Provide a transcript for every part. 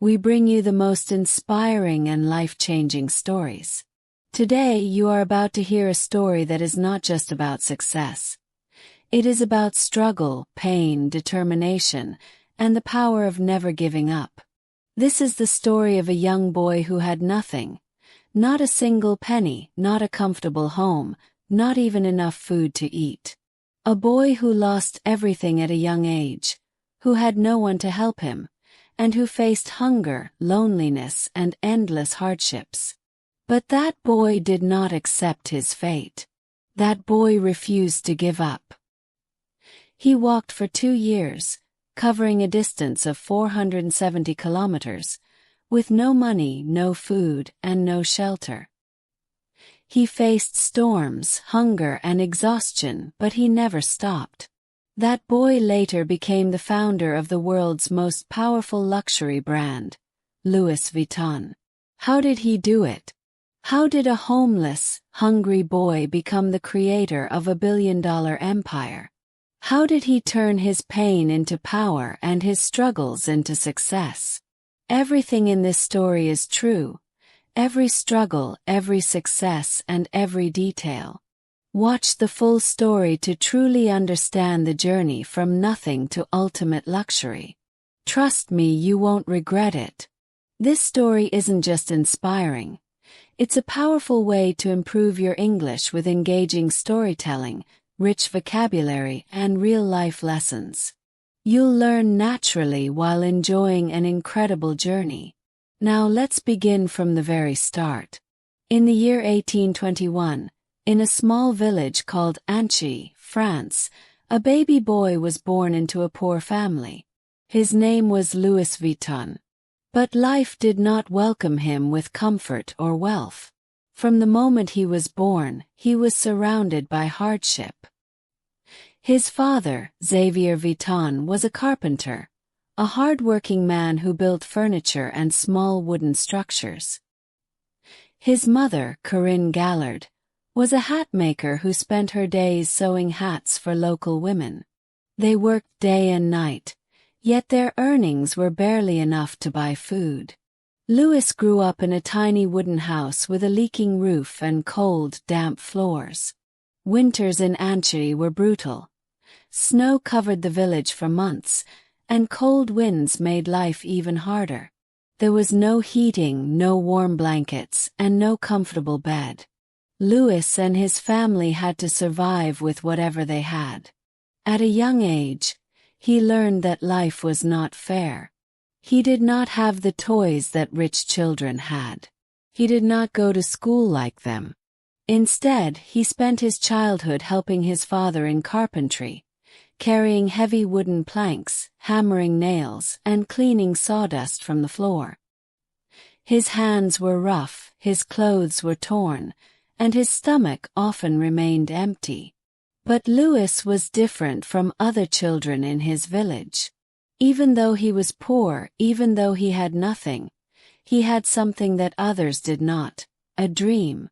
we bring you the most inspiring and life-changing stories. Today, you are about to hear a story that is not just about success. It is about struggle, pain, determination, and the power of never giving up. This is the story of a young boy who had nothing. Not a single penny, not a comfortable home, not even enough food to eat. A boy who lost everything at a young age, who had no one to help him, and who faced hunger, loneliness, and endless hardships. But that boy did not accept his fate. That boy refused to give up. He walked for 2 years, covering a distance of 470 kilometers, with no money, no food, and no shelter. He faced storms, hunger, and exhaustion, but he never stopped. That boy later became the founder of the world's most powerful luxury brand, Louis Vuitton. How did he do it? How did a homeless, hungry boy become the creator of a billion-dollar empire? How did he turn his pain into power and his struggles into success? Everything in this story is true. Every struggle, every success, and every detail. Watch the full story to truly understand the journey from nothing to ultimate luxury. Trust me, you won't regret it. This story isn't just inspiring. It's a powerful way to improve your English with engaging storytelling, rich vocabulary, and real-life lessons. You'll learn naturally while enjoying an incredible journey. Now let's begin from the very start. In the year 1821, in a small village called Anchy, France, a baby boy was born into a poor family. His name was Louis Vuitton. But life did not welcome him with comfort or wealth. From the moment he was born, he was surrounded by hardship. His father, Xavier Vuitton, was a carpenter, a hard-working man who built furniture and small wooden structures. His mother, Corinne Gallard, was a hat maker who spent her days sewing hats for local women. They worked day and night, yet their earnings were barely enough to buy food. Louis grew up in a tiny wooden house with a leaking roof and cold, damp floors. Winters in Anchy were brutal. Snow covered the village for months, and cold winds made life even harder. There was no heating, no warm blankets, and no comfortable bed. Louis and his family had to survive with whatever they had. At a young age, he learned that life was not fair. He did not have the toys that rich children had. He did not go to school like them. Instead, he spent his childhood helping his father in carpentry, carrying heavy wooden planks, hammering nails, and cleaning sawdust from the floor. His hands were rough, his clothes were torn, and his stomach often remained empty. But Louis was different from other children in his village. Even though he was poor, even though he had nothing, he had something that others did not, a dream.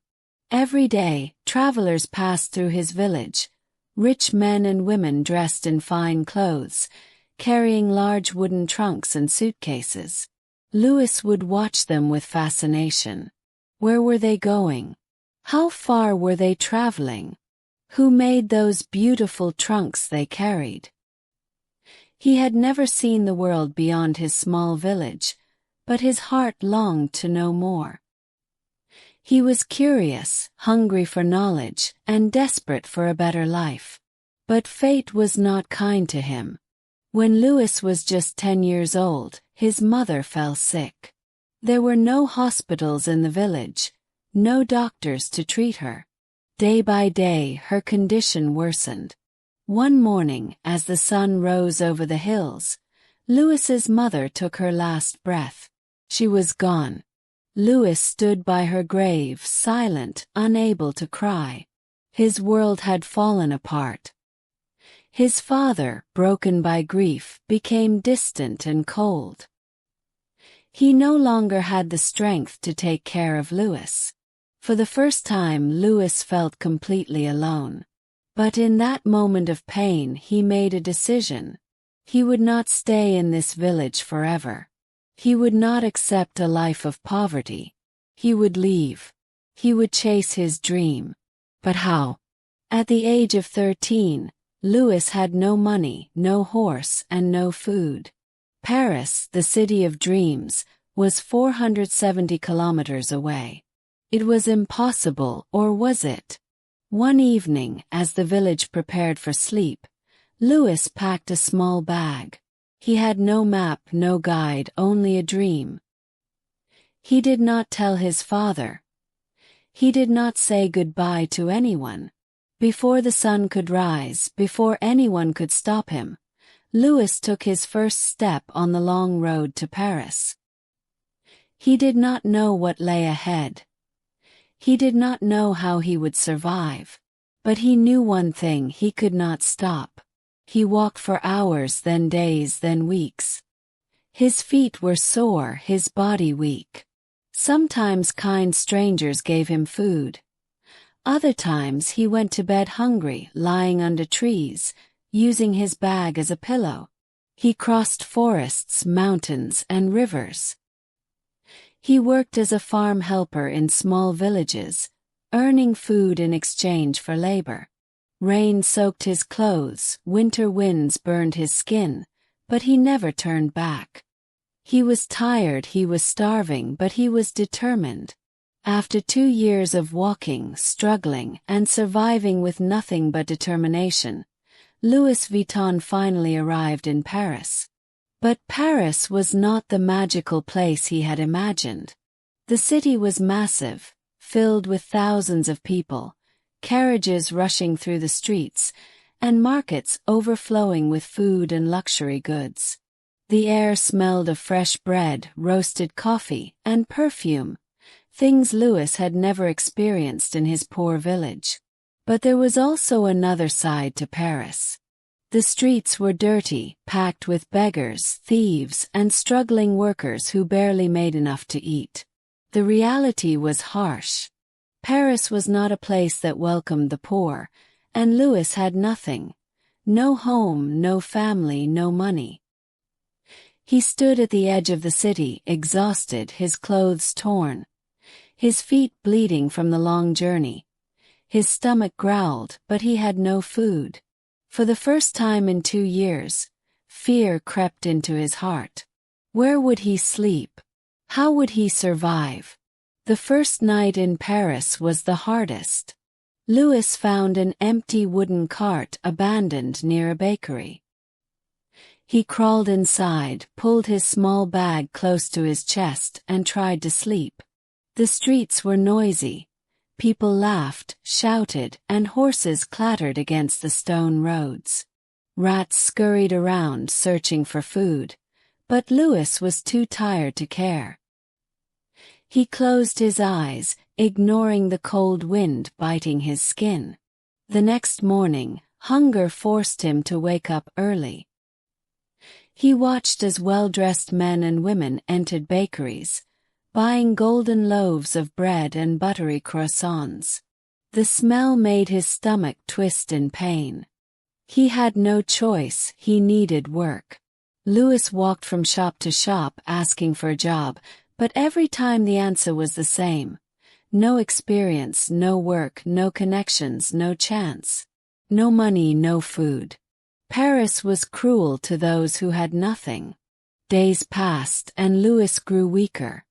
Every day, travelers passed through his village, rich men and women dressed in fine clothes, carrying large wooden trunks and suitcases. Louis would watch them with fascination. Where were they going? How far were they traveling? Who made those beautiful trunks they carried? He had never seen the world beyond his small village, but his heart longed to know more. He was curious, hungry for knowledge, and desperate for a better life. But fate was not kind to him. When Louis was just 10 years old, his mother fell sick. There were no hospitals in the village, no doctors to treat her. Day by day, her condition worsened. One morning, as the sun rose over the hills, Louis's mother took her last breath. She was gone. Louis stood by her grave, silent, unable to cry. His world had fallen apart. His father, broken by grief, became distant and cold. He no longer had the strength to take care of Louis. For the first time, Louis felt completely alone. But in that moment of pain, he made a decision. He would not stay in this village forever. He would not accept a life of poverty. He would leave. He would chase his dream. But how? At the age of 13, Louis had no money, no horse, and no food. Paris, the city of dreams, was 470 kilometers away. It was impossible, or was it? One evening, as the village prepared for sleep, Louis packed a small bag. He had no map, no guide, only a dream. He did not tell his father. He did not say goodbye to anyone. Before the sun could rise, before anyone could stop him, Louis took his first step on the long road to Paris. He did not know what lay ahead. He did not know how he would survive. But he knew one thing: he could not stop. He walked for hours, then days, then weeks. His feet were sore, his body weak. Sometimes kind strangers gave him food. Other times he went to bed hungry, lying under trees, using his bag as a pillow. He crossed forests, mountains, and rivers. He worked as a farm helper in small villages, earning food in exchange for labor. Rain soaked his clothes, winter winds burned his skin, but he never turned back. He was tired, he was starving, but he was determined. After 2 years of walking, struggling, and surviving with nothing but determination, Louis Vuitton finally arrived in Paris. But Paris was not the magical place he had imagined. The city was massive, filled with thousands of people, carriages rushing through the streets, and markets overflowing with food and luxury goods. The air smelled of fresh bread, roasted coffee, and perfume, things Louis had never experienced in his poor village. But there was also another side to Paris. The streets were dirty, packed with beggars, thieves, and struggling workers who barely made enough to eat. The reality was harsh. Paris was not a place that welcomed the poor, and Louis had nothing. No home, no family, no money. He stood at the edge of the city, exhausted, his clothes torn, his feet bleeding from the long journey. His stomach growled, but he had no food. For the first time in 2 years, fear crept into his heart. Where would he sleep? How would he survive? The first night in Paris was the hardest. Louis found an empty wooden cart abandoned near a bakery. He crawled inside, pulled his small bag close to his chest, and tried to sleep. The streets were noisy. People laughed, shouted, and horses clattered against the stone roads. Rats scurried around searching for food, but Louis was too tired to care. He closed his eyes, ignoring the cold wind biting his skin. The next morning, hunger forced him to wake up early. He watched as well-dressed men and women entered bakeries, buying golden loaves of bread and buttery croissants. The smell made his stomach twist in pain. He had no choice, he needed work. Louis walked from shop to shop asking for a job, but every time the answer was the same. No experience, no work, no connections, no chance. No money, no food. Paris was cruel to those who had nothing. Days passed and Louis grew weaker.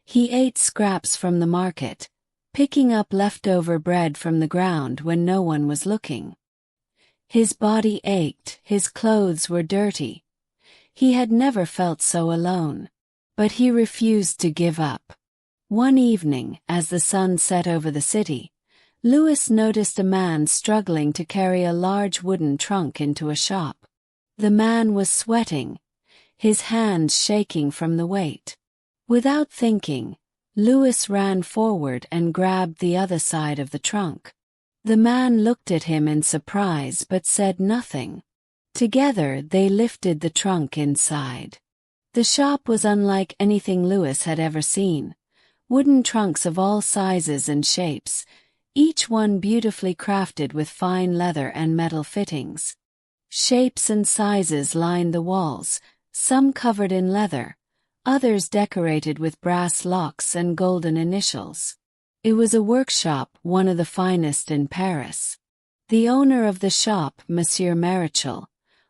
He ate scraps from the market, picking up leftover bread from the ground when no one was looking. His body ached, his clothes were dirty. He had never felt so alone. But he refused to give up. One evening, as the sun set over the city, Louis noticed a man struggling to carry a large wooden trunk into a shop. The man was sweating, his hands shaking from the weight. Without thinking, Louis ran forward and grabbed the other side of the trunk. The man looked at him in surprise but said nothing. Together they lifted the trunk inside. The shop was unlike anything Louis had ever seen. Wooden trunks of all sizes and shapes, each one beautifully crafted with fine leather and metal fittings. Shapes and sizes lined the walls, some covered in leather, others decorated with brass locks and golden initials. It was a workshop, one of the finest in Paris. The owner of the shop, Monsieur Marichal,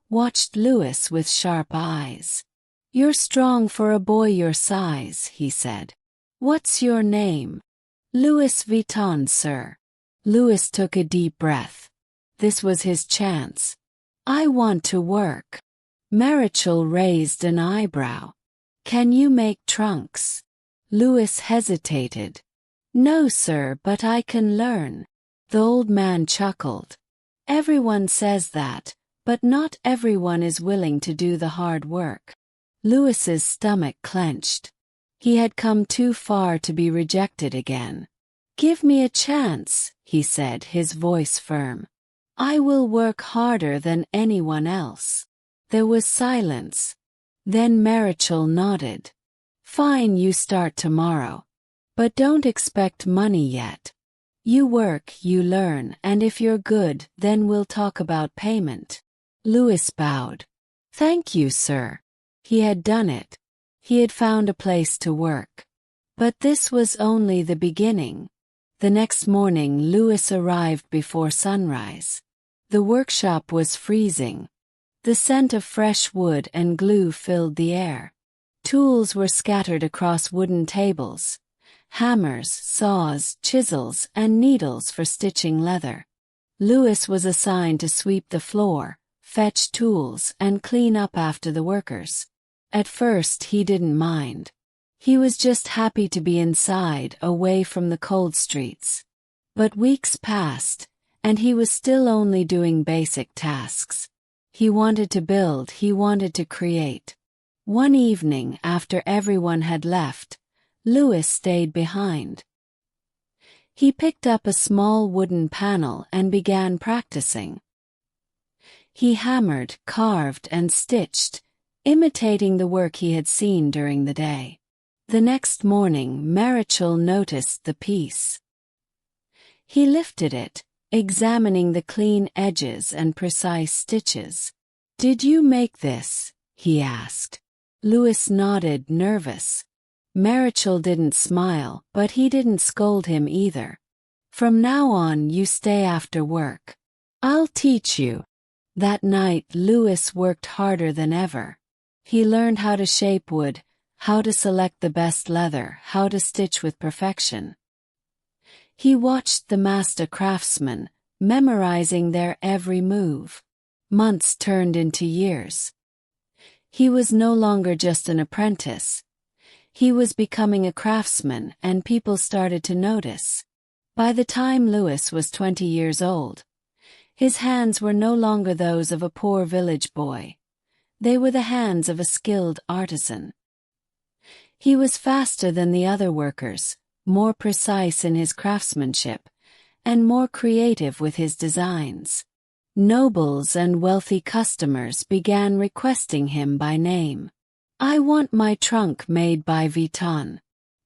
watched Louis with sharp eyes. "You're strong for a boy your size," he said. "What's your name?" "Louis Vuitton, sir." Louis took a deep breath. This was his chance. "I want to work." Marichal raised an eyebrow. "Can you make trunks?" Louis hesitated. "No, sir, but I can learn." The old man chuckled. "Everyone says that, but not everyone is willing to do the hard work." Louis's stomach clenched. He had come too far to be rejected again. "Give me a chance," he said, his voice firm. "I will work harder than anyone else." There was silence. Then Marichal nodded. "Fine, you start tomorrow. But don't expect money yet. You work, you learn, and if you're good, then we'll talk about payment." Louis bowed. "Thank you, sir." He had done it. He had found a place to work. But this was only the beginning. The next morning Louis arrived before sunrise. The workshop was freezing. The scent of fresh wood and glue filled the air. Tools were scattered across wooden tables. Hammers, saws, chisels, and needles for stitching leather. Louis was assigned to sweep the floor, fetch tools, and clean up after the workers. At first he didn't mind. He was just happy to be inside, away from the cold streets. But weeks passed, and he was still only doing basic tasks. He wanted to build, he wanted to create. One evening, after everyone had left, Louis stayed behind. He picked up a small wooden panel and began practicing. He hammered, carved, and stitched, imitating the work he had seen during the day. The next morning, Marichal noticed the piece. He lifted it, examining the clean edges and precise stitches. "Did you make this?" he asked. Louis nodded, nervous. Marichal didn't smile, but he didn't scold him either. "From now on, you stay after work. I'll teach you." That night, Louis worked harder than ever. He learned how to shape wood, how to select the best leather, how to stitch with perfection. He watched the master craftsmen, memorizing their every move. Months turned into years. He was no longer just an apprentice. He was becoming a craftsman, and people started to notice. By the time Louis was 20 years old, his hands were no longer those of a poor village boy. They were the hands of a skilled artisan. He was faster than the other workers, more precise in his craftsmanship, and more creative with his designs. Nobles and wealthy customers began requesting him by name. "I want my trunk made by Vuitton.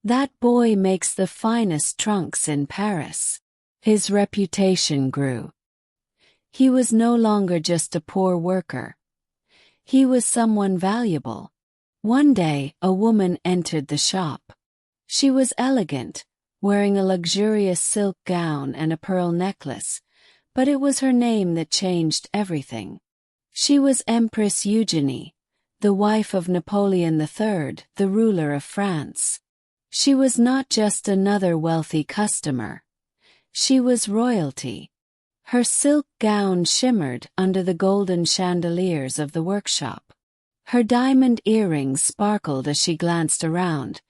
That boy makes the finest trunks in Paris." His reputation grew. He was no longer just a poor worker. He was someone valuable. One day, a woman entered the shop. She was elegant, wearing a luxurious silk gown and a pearl necklace, but it was her name that changed everything. She was Empress Eugenie, the wife of Napoleon III, the ruler of France. She was not just another wealthy customer. She was royalty. Her silk gown shimmered under the golden chandeliers of the workshop. Her diamond earrings sparkled as she glanced around,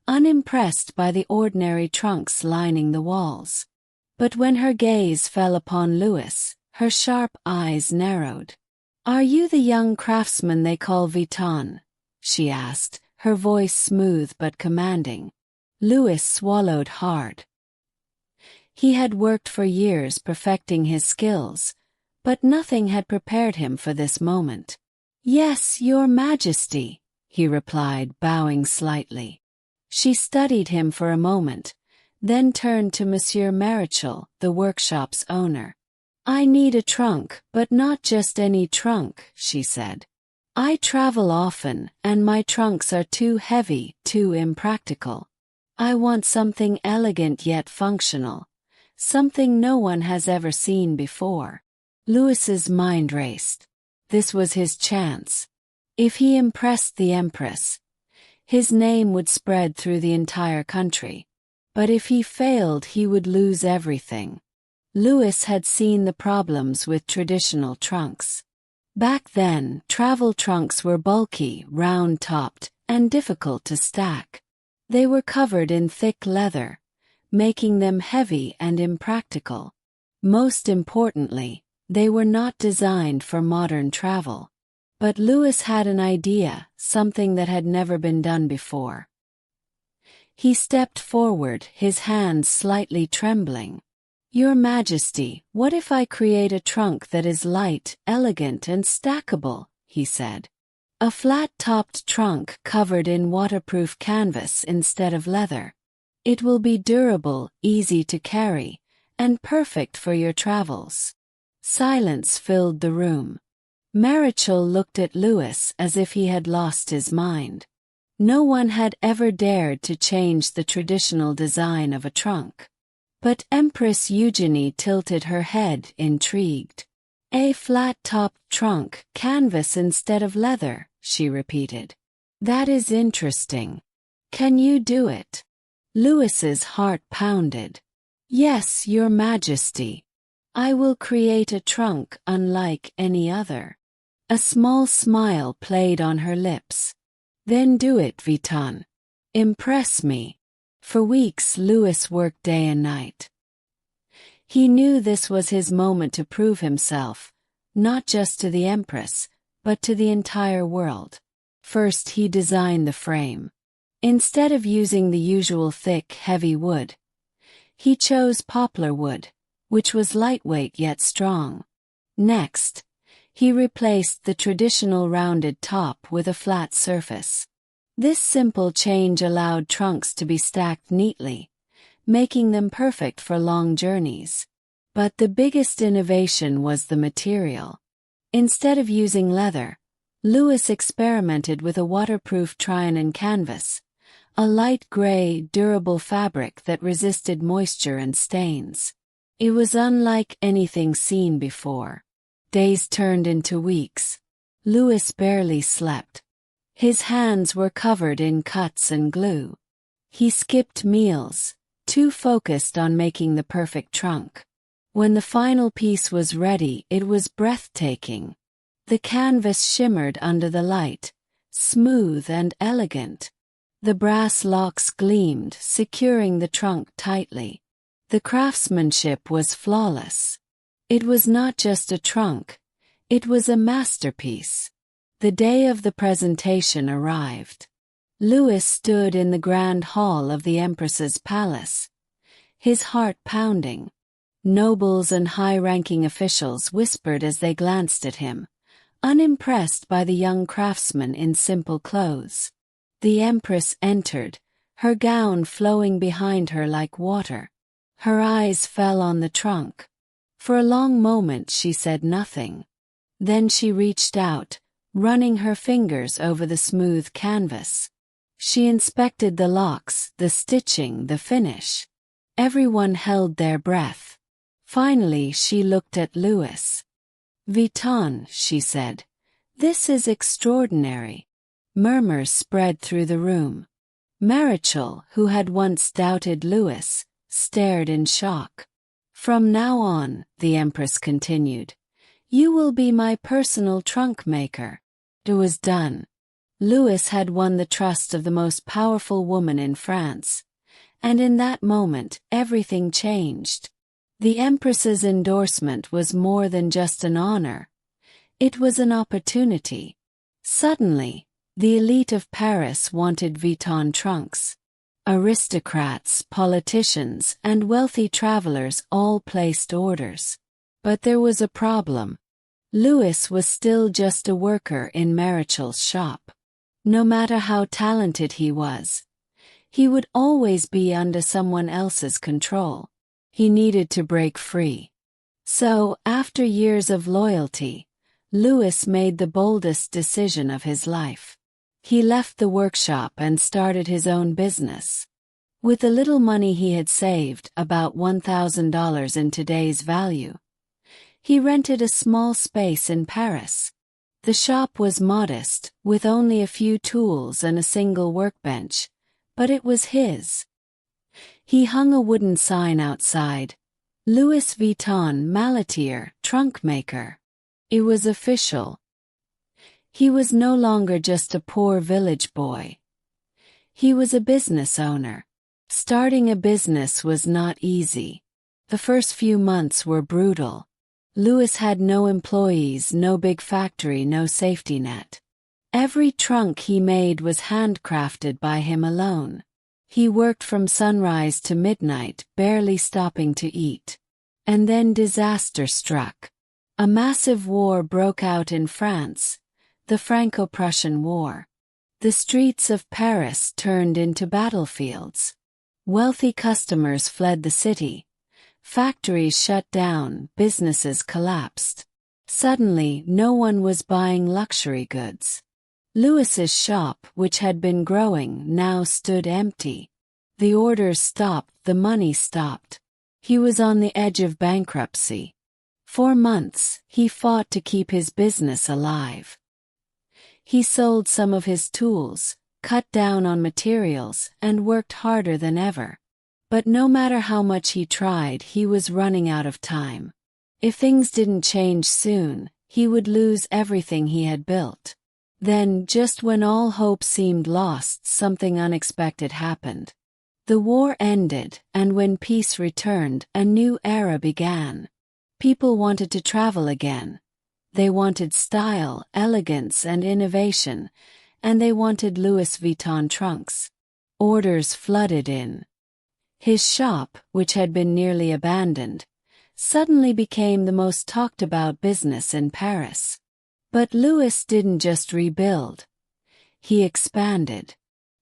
unimpressed by the ordinary trunks lining the walls. But when her gaze fell upon Louis, her sharp eyes narrowed. "Are you the young craftsman they call Vuitton?" she asked, her voice smooth but commanding. Louis swallowed hard. He had worked for years perfecting his skills, but nothing had prepared him for this moment. "Yes, Your Majesty," he replied, bowing slightly. She studied him for a moment, then turned to Monsieur Marichal, the workshop's owner. "I need a trunk, but not just any trunk," she said. I travel often, and my trunks are too heavy, too impractical. I want something elegant yet functional, something no one has ever seen before. Louis's mind raced. This was his chance. If he impressed the Empress, his name would spread through the entire country. But if he failed, he would lose everything. Louis had seen the problems with traditional trunks. Back then, travel trunks were bulky, round-topped, and difficult to stack. They were covered in thick leather, making them heavy and impractical. Most importantly, they were not designed for modern travel. But Louis had an idea, something that had never been done before. He stepped forward, his hands slightly trembling. Your Majesty, what if I create a trunk that is light, elegant, and stackable? He said. A flat-topped trunk covered in waterproof canvas instead of leather. It will be durable, easy to carry, and perfect for your travels. Silence filled the room. Marichal looked at Louis as if he had lost his mind. No one had ever dared to change the traditional design of a trunk. But Empress Eugenie tilted her head, intrigued. A flat-topped trunk, canvas instead of leather, she repeated. That is interesting. Can you do it? Louis's heart pounded. Yes, Your Majesty. I will create a trunk unlike any other. A small smile played on her lips. Then do it, Vitan. Impress me. For weeks Louis worked day and night. He knew this was his moment to prove himself, not just to the Empress, but to the entire world. First he designed the frame. Instead of using the usual thick, heavy wood, he chose poplar wood, which was lightweight yet strong. Next, he replaced the traditional rounded top with a flat surface. This simple change allowed trunks to be stacked neatly, making them perfect for long journeys. But the biggest innovation was the material. Instead of using leather, Louis experimented with a waterproof Trianon canvas, a light gray, durable fabric that resisted moisture and stains. It was unlike anything seen before. Days turned into weeks. Louis barely slept. His hands were covered in cuts and glue. He skipped meals, too focused on making the perfect trunk. When the final piece was ready, it was breathtaking. The canvas shimmered under the light, smooth and elegant. The brass locks gleamed, securing the trunk tightly. The craftsmanship was flawless. It was not just a trunk, it was a masterpiece. The day of the presentation arrived. Louis stood in the grand hall of the Empress's palace, his heart pounding. Nobles and high-ranking officials whispered as they glanced at him, unimpressed by the young craftsman in simple clothes. The Empress entered, her gown flowing behind her like water. Her eyes fell on the trunk. For a long moment she said nothing. Then she reached out, running her fingers over the smooth canvas. She inspected the locks, the stitching, the finish. Everyone held their breath. Finally she looked at Louis. Vitan, she said, this is extraordinary. Murmurs spread through the room. Marichal, who had once doubted Louis, stared in shock. From now on, the Empress continued, you will be my personal trunk maker. It was done. Louis had won the trust of the most powerful woman in France. And in that moment, everything changed. The Empress's endorsement was more than just an honor. It was an opportunity. Suddenly, the elite of Paris wanted Vuitton trunks. Aristocrats, politicians, and wealthy travelers all placed orders. But there was a problem. Louis was still just a worker in Marichal's shop. No matter how talented he was, he would always be under someone else's control. He needed to break free. So, after years of loyalty, Louis made the boldest decision of his life. He left the workshop and started his own business. With the little money he had saved, about $1,000 in today's value, he rented a small space in Paris. The shop was modest, with only a few tools and a single workbench, but it was his. He hung a wooden sign outside, Louis Vuitton Maletier, trunk maker. It was official. He was no longer just a poor village boy. He was a business owner. Starting a business was not easy. The first few months were brutal. Louis had no employees, no big factory, no safety net. Every trunk he made was handcrafted by him alone. He worked from sunrise to midnight, barely stopping to eat. And then disaster struck. A massive war broke out in France, the Franco-Prussian War. The streets of Paris turned into battlefields. Wealthy customers fled the city. Factories shut down, businesses collapsed. Suddenly, no one was buying luxury goods. Louis's shop, which had been growing, now stood empty. The orders stopped, the money stopped. He was on the edge of bankruptcy. For months, he fought to keep his business alive. He sold some of his tools, cut down on materials, and worked harder than ever. But no matter how much he tried, he was running out of time. If things didn't change soon, he would lose everything he had built. Then, just when all hope seemed lost, something unexpected happened. The war ended, and when peace returned, a new era began. People wanted to travel again. They wanted style, elegance, and innovation, and they wanted Louis Vuitton trunks. Orders flooded in. His shop, which had been nearly abandoned, suddenly became the most talked about business in Paris. But Louis didn't just rebuild. He expanded.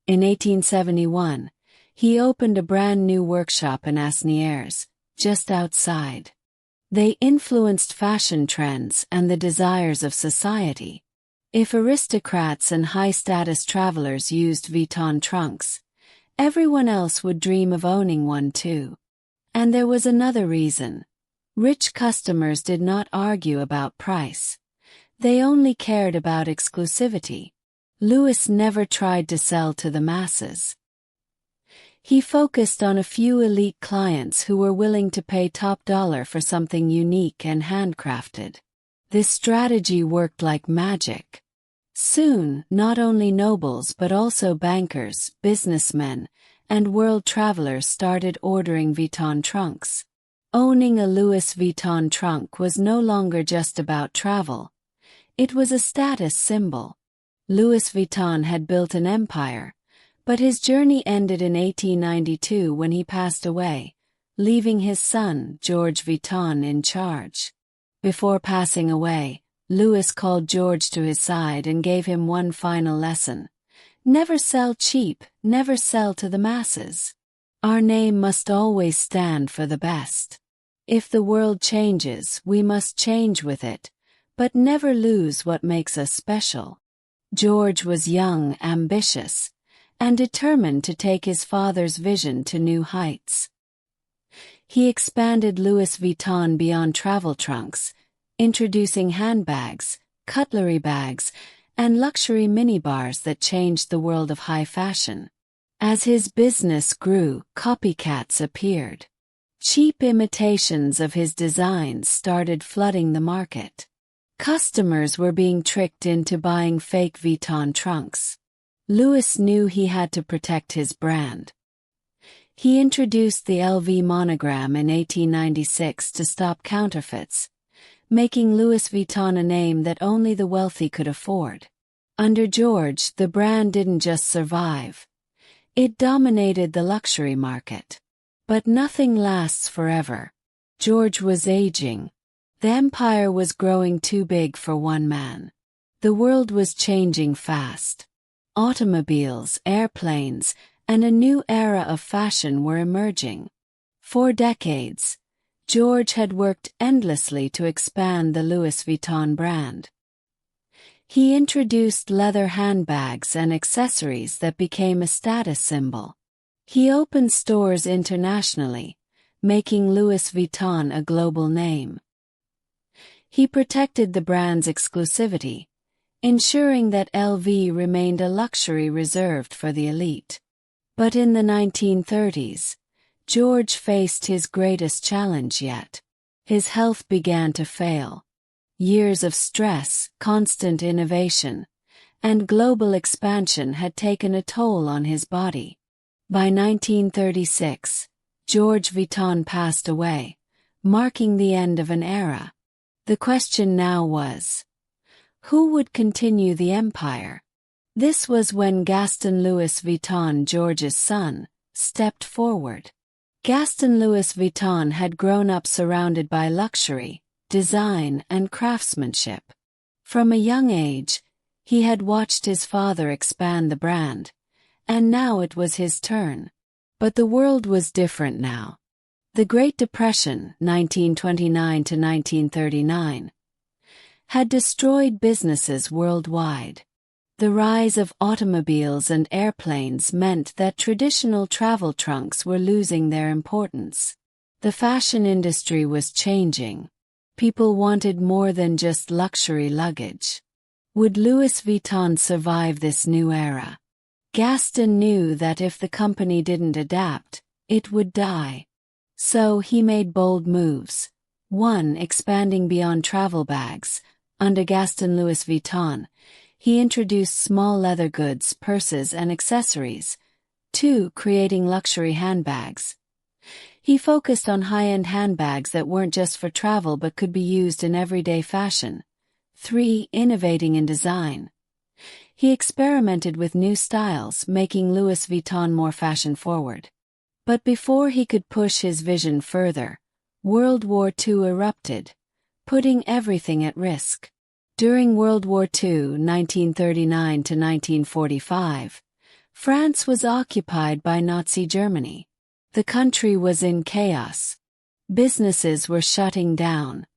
In 1871, he opened a brand new workshop in Asnières, just outside. They influenced fashion trends and the desires of society. If aristocrats and high-status travelers used Vuitton trunks, everyone else would dream of owning one too. And there was another reason. Rich customers did not argue about price. They only cared about exclusivity. Louis never tried to sell to the masses. He focused on a few elite clients who were willing to pay top dollar for something unique and handcrafted. This strategy worked like magic. Soon, not only nobles but also bankers, businessmen, and world travelers started ordering Vuitton trunks. Owning a Louis Vuitton trunk was no longer just about travel. It was a status symbol. Louis Vuitton had built an empire, but his journey ended in 1892 when he passed away, leaving his son, George Vuitton, in charge. Before passing away, Louis called George to his side and gave him one final lesson. Never sell cheap, never sell to the masses. Our name must always stand for the best. If the world changes, we must change with it, but never lose what makes us special. George was young, ambitious, and determined to take his father's vision to new heights. He expanded Louis Vuitton beyond travel trunks, introducing handbags, cutlery bags, and luxury minibars that changed the world of high fashion. As his business grew, copycats appeared. Cheap imitations of his designs started flooding the market. Customers were being tricked into buying fake Vuitton trunks. Louis knew he had to protect his brand. He introduced the LV monogram in 1896 to stop counterfeits, making Louis Vuitton a name that only the wealthy could afford. Under George, the brand didn't just survive. It dominated the luxury market. But nothing lasts forever. George was aging. The empire was growing too big for one man. The world was changing fast. Automobiles, airplanes, and a new era of fashion were emerging. For decades, George had worked endlessly to expand the Louis Vuitton brand. He introduced leather handbags and accessories that became a status symbol. He opened stores internationally, making Louis Vuitton a global name. He protected the brand's exclusivity, ensuring that LV remained a luxury reserved for the elite. But in the 1930s, George faced his greatest challenge yet. His health began to fail. Years of stress, constant innovation, and global expansion had taken a toll on his body. By 1936, George Vuitton passed away, marking the end of an era. The question now was, who would continue the empire? This was when Gaston Louis Vuitton, George's son, stepped forward. Gaston Louis Vuitton had grown up surrounded by luxury, design, and craftsmanship. From a young age, he had watched his father expand the brand, and now it was his turn. But the world was different now. The Great Depression, 1929 to 1939, had destroyed businesses worldwide. The rise of automobiles and airplanes meant that traditional travel trunks were losing their importance. The fashion industry was changing. People wanted more than just luxury luggage. Would Louis Vuitton survive this new era? Gaston knew that if the company didn't adapt, it would die. So he made bold moves. 1. Expanding beyond travel bags. Under Gaston Louis Vuitton, he introduced small leather goods, purses, and accessories. 2. Creating luxury handbags. He focused on high-end handbags that weren't just for travel but could be used in everyday fashion. 3. Innovating in design. He experimented with new styles, making Louis Vuitton more fashion-forward. But before he could push his vision further, World War II erupted, putting everything at risk. During World War II, 1939 to 1945, France was occupied by Nazi Germany. The country was in chaos. Businesses were shutting down,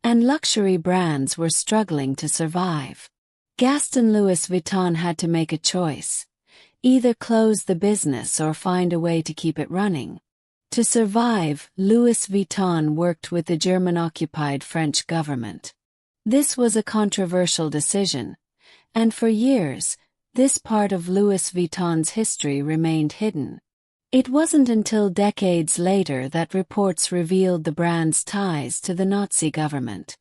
and luxury brands were struggling to survive. Gaston Louis Vuitton had to make a choice. Either close the business or find a way to keep it running. To survive, Louis Vuitton worked with the German-occupied French government. This was a controversial decision, and for years, this part of Louis Vuitton's history remained hidden. It wasn't until decades later that reports revealed the brand's ties to the Nazi government.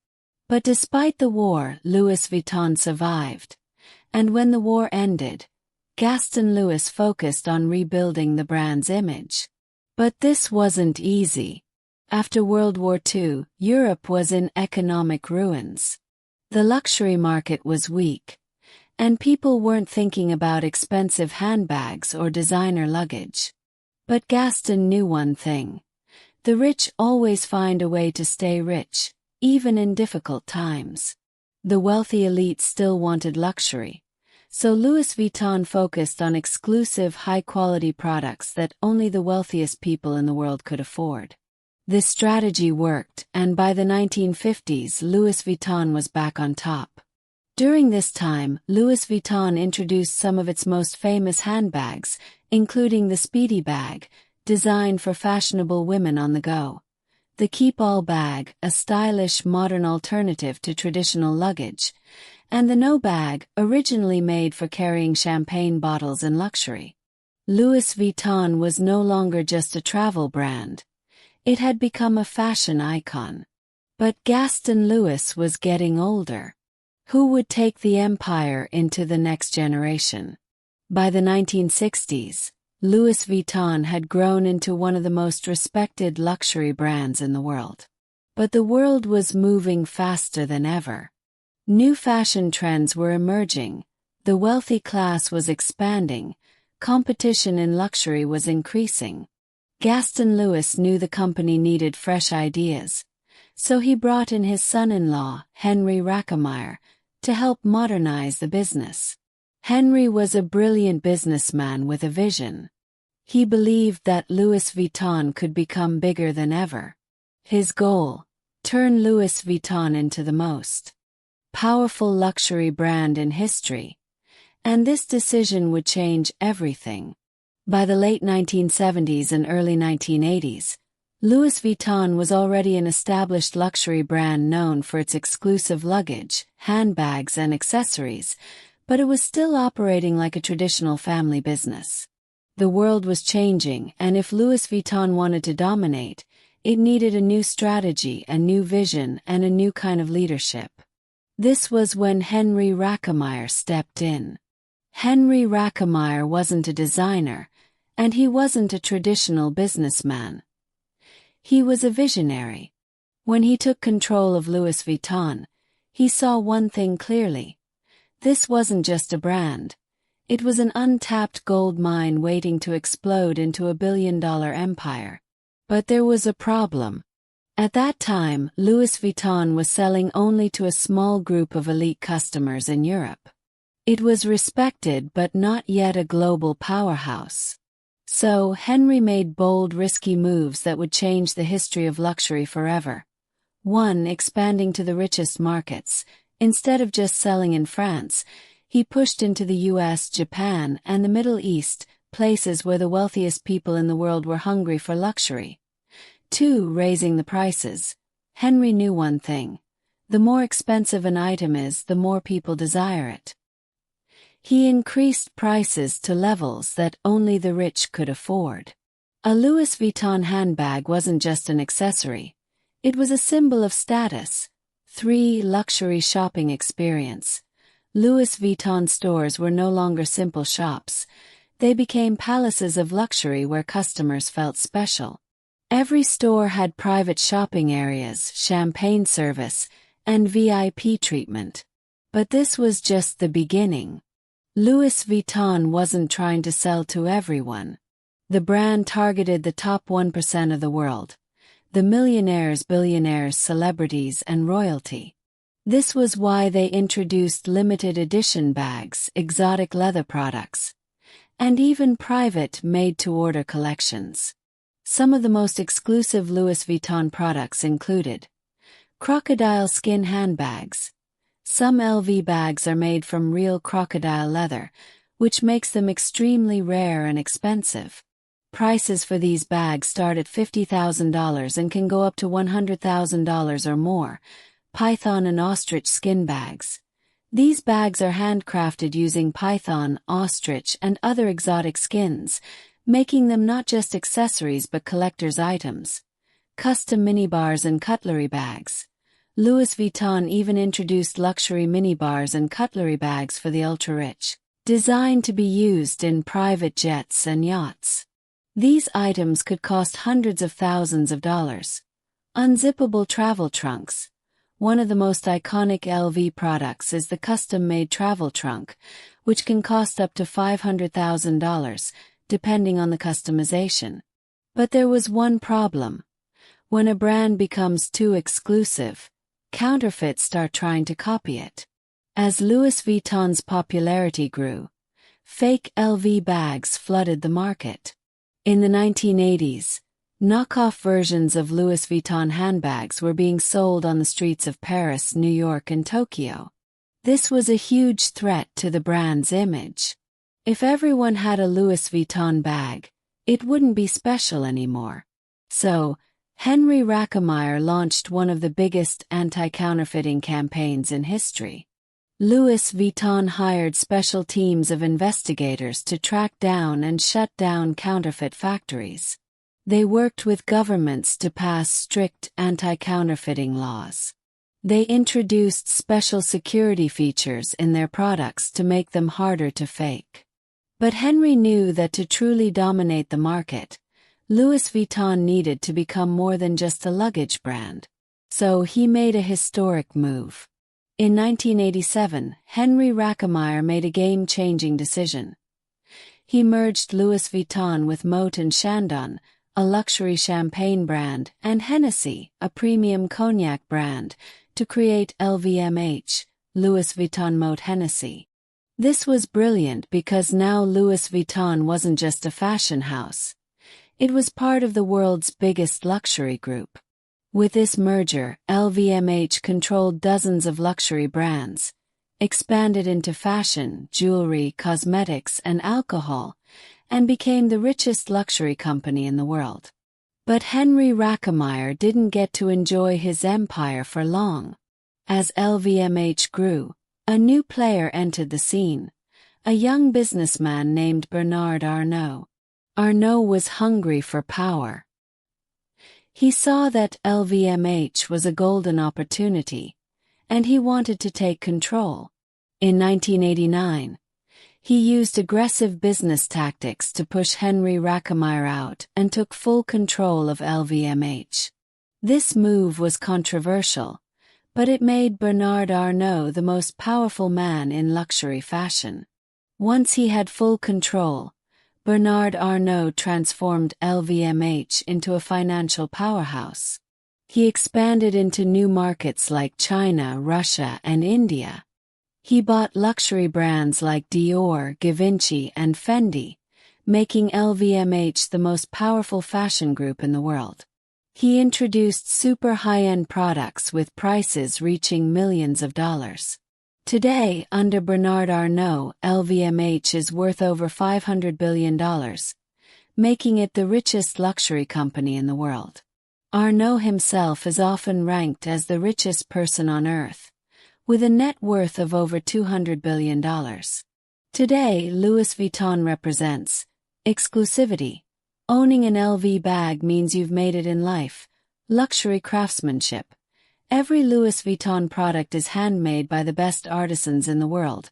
But despite the war, Louis Vuitton survived, and when the war ended, Gaston Louis focused on rebuilding the brand's image. But this wasn't easy. After World War II, Europe was in economic ruins. The luxury market was weak, and people weren't thinking about expensive handbags or designer luggage. But Gaston knew one thing. The rich always find a way to stay rich, even in difficult times. The wealthy elite still wanted luxury. So Louis Vuitton focused on exclusive, high-quality products that only the wealthiest people in the world could afford. This strategy worked, and by the 1950s, Louis Vuitton was back on top. During this time, Louis Vuitton introduced some of its most famous handbags, including the Speedy bag, designed for fashionable women on the go. The Keep All bag, a stylish, modern alternative to traditional luggage, and the No bag, originally made for carrying champagne bottles in luxury. Louis Vuitton was no longer just a travel brand. It had become a fashion icon. But Gaston Louis was getting older. Who would take the empire into the next generation? By the 1960s, Louis Vuitton had grown into one of the most respected luxury brands in the world. But the world was moving faster than ever. New fashion trends were emerging, the wealthy class was expanding, competition in luxury was increasing. Gaston Louis knew the company needed fresh ideas, so he brought in his son-in-law, Henry Rackemeyer, to help modernize the business. Henry was a brilliant businessman with a vision. He believed that Louis Vuitton could become bigger than ever. His goal: turn Louis Vuitton into the most powerful luxury brand in history. And this decision would change everything. By the late 1970s and early 1980s, Louis Vuitton was already an established luxury brand known for its exclusive luggage, handbags, and accessories, but it was still operating like a traditional family business. The world was changing, and if Louis Vuitton wanted to dominate, it needed a new strategy, a new vision, and a new kind of leadership. This was when Henry Rackemeyer stepped in. Henry Rackemeyer wasn't a designer, and he wasn't a traditional businessman. He was a visionary. When he took control of Louis Vuitton, he saw one thing clearly. This wasn't just a brand. It was an untapped gold mine waiting to explode into a billion-dollar empire. But there was a problem. At that time, Louis Vuitton was selling only to a small group of elite customers in Europe. It was respected but not yet a global powerhouse. So, Henry made bold, risky moves that would change the history of luxury forever. 1. Expanding to the richest markets. Instead of just selling in France, he pushed into the US, Japan, and the Middle East, places where the wealthiest people in the world were hungry for luxury. 2. Raising the prices. Henry knew one thing. The more expensive an item is, the more people desire it. He increased prices to levels that only the rich could afford. A Louis Vuitton handbag wasn't just an accessory. It was a symbol of status. 3. Luxury shopping experience. Louis Vuitton stores were no longer simple shops. They became palaces of luxury where customers felt special. Every store had private shopping areas, champagne service, and VIP treatment. But this was just the beginning. Louis Vuitton wasn't trying to sell to everyone. The brand targeted the top 1% of the world. The millionaires, billionaires, celebrities, and royalty. This was why they introduced limited edition bags, exotic leather products, and even private made-to-order collections. Some of the most exclusive Louis Vuitton products included crocodile skin handbags. Some LV bags are made from real crocodile leather, which makes them extremely rare and expensive. Prices for these bags start at $50,000 and can go up to $100,000 or more. Python and ostrich skin bags. These bags are handcrafted using python, ostrich, and other exotic skins, making them not just accessories but collector's items. Custom minibars and cutlery bags. Louis Vuitton even introduced luxury minibars and cutlery bags for the ultra-rich, designed to be used in private jets and yachts. These items could cost hundreds of thousands of dollars. Unzippable travel trunks. One of the most iconic LV products is the custom-made travel trunk, which can cost up to $500,000, depending on the customization. But there was one problem. When a brand becomes too exclusive, counterfeits start trying to copy it. As Louis Vuitton's popularity grew, fake LV bags flooded the market. In the 1980s, knockoff versions of Louis Vuitton handbags were being sold on the streets of Paris, New York, and Tokyo. This was a huge threat to the brand's image. If everyone had a Louis Vuitton bag, it wouldn't be special anymore. So, Henry Rackemeyer launched one of the biggest anti-counterfeiting campaigns in history. Louis Vuitton hired special teams of investigators to track down and shut down counterfeit factories. They worked with governments to pass strict anti-counterfeiting laws. They introduced special security features in their products to make them harder to fake. But Henry knew that to truly dominate the market, Louis Vuitton needed to become more than just a luggage brand. So he made a historic move. In 1987, Henry Rackemeyer made a game-changing decision. He merged Louis Vuitton with Moët and Chandon, a luxury champagne brand, and Hennessy, a premium cognac brand, to create LVMH, Louis Vuitton Moët Hennessy. This was brilliant because now Louis Vuitton wasn't just a fashion house. It was part of the world's biggest luxury group. With this merger, LVMH controlled dozens of luxury brands, expanded into fashion, jewelry, cosmetics, and alcohol, and became the richest luxury company in the world. But Henry Rackemeyer didn't get to enjoy his empire for long. As LVMH grew, a new player entered the scene, a young businessman named Bernard Arnault. Arnault was hungry for power. He saw that LVMH was a golden opportunity, and he wanted to take control. In 1989, he used aggressive business tactics to push Henry Rackemeyer out and took full control of LVMH. This move was controversial, but it made Bernard Arnault the most powerful man in luxury fashion. Once he had full control, Bernard Arnault transformed LVMH into a financial powerhouse. He expanded into new markets like China, Russia, and India. He bought luxury brands like Dior, Givenchy, and Fendi, making LVMH the most powerful fashion group in the world. He introduced super high-end products with prices reaching millions of dollars. Today, under Bernard Arnault, LVMH is worth over $500 billion, making it the richest luxury company in the world. Arnault himself is often ranked as the richest person on earth, with a net worth of over $200 billion. Today, Louis Vuitton represents exclusivity. Owning an LV bag means you've made it in life. Luxury craftsmanship. Every Louis Vuitton product is handmade by the best artisans in the world,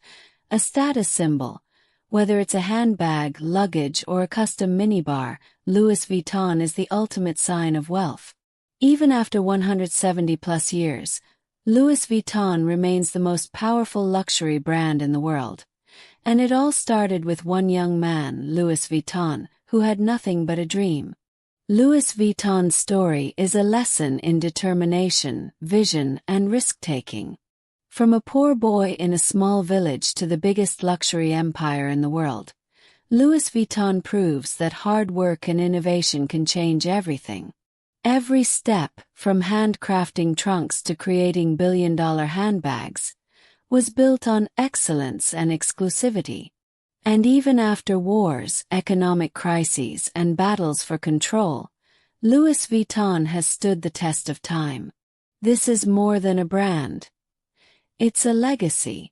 a status symbol. Whether it's a handbag, luggage, or a custom minibar, Louis Vuitton is the ultimate sign of wealth. Even after 170-plus years, Louis Vuitton remains the most powerful luxury brand in the world. And it all started with one young man, Louis Vuitton, who had nothing but a dream. Louis Vuitton's story is a lesson in determination, vision, and risk-taking. From a poor boy in a small village to the biggest luxury empire in the world, Louis Vuitton proves that hard work and innovation can change everything. Every step, from handcrafting trunks to creating billion-dollar handbags, was built on excellence and exclusivity. And even after wars, economic crises, and battles for control, Louis Vuitton has stood the test of time. This is more than a brand. It's a legacy.